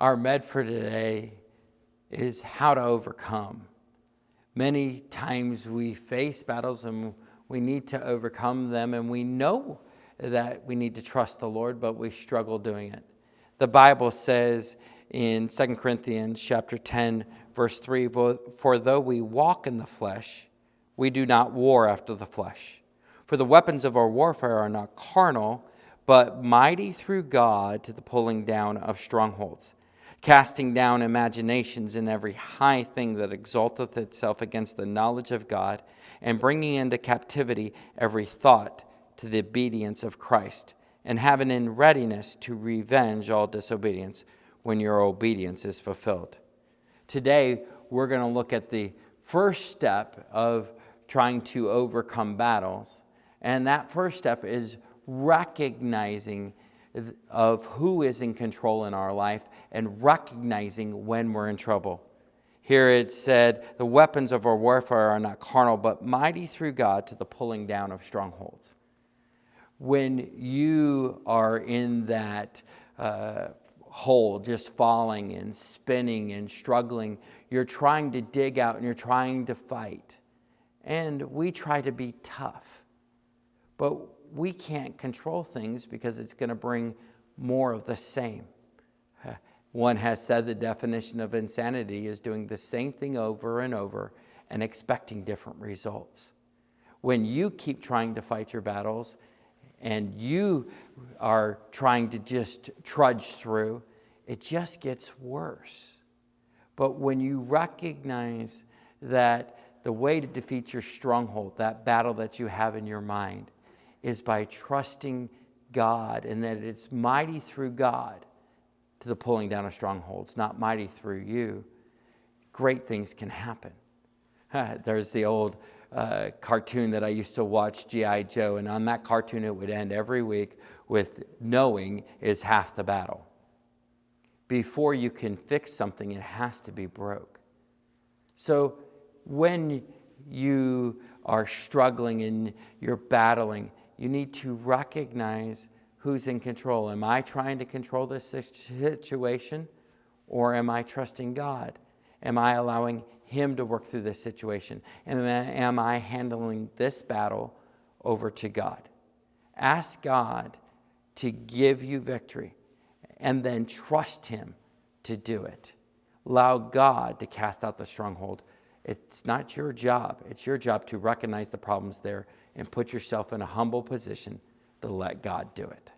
Our med for today is how to overcome. Many times we face battles and we need to overcome them, and we know that we need to trust the Lord, but we struggle doing it. The Bible says in 2 Corinthians chapter 10, verse 3, "For though we walk in the flesh, we do not war after the flesh. For the weapons of our warfare are not carnal, but mighty through God to the pulling down of strongholds, casting down imaginations and every high thing that exalteth itself against the knowledge of God, and bringing into captivity every thought to the obedience of Christ, and having in readiness to revenge all disobedience when your obedience is fulfilled." Today, we're going to look at the first step of trying to overcome battles. And that first step is recognizing of who is in control in our life and recognizing when we're in trouble. Here it said, "The weapons of our warfare are not carnal, but mighty through God to the pulling down of strongholds." When you are in that hole, just falling and spinning and struggling, you're trying to dig out and you're trying to fight. And we try to be tough. But we can't control things because it's going to bring more of the same. One has said the definition of insanity is doing the same thing over and over and expecting different results. When you keep trying to fight your battles and you are trying to just trudge through, it just gets worse. But when you recognize that the way to defeat your stronghold, that battle that you have in your mind, is by trusting God, and that it's mighty through God to the pulling down of strongholds, not mighty through you, great things can happen. There's the old cartoon that I used to watch, G.I. Joe, and on that cartoon it would end every week with knowing is half the battle. Before you can fix something, it has to be broke. So when you are struggling and you're battling, you need to recognize who's in control. Am I trying to control this situation, or am I trusting God? Am I allowing Him to work through this situation? Am I handling this battle over to God? Ask God to give you victory, and then trust Him to do it. Allow God to cast out the stronghold. It's not your job. It's your job to recognize the problems there and put yourself in a humble position to let God do it.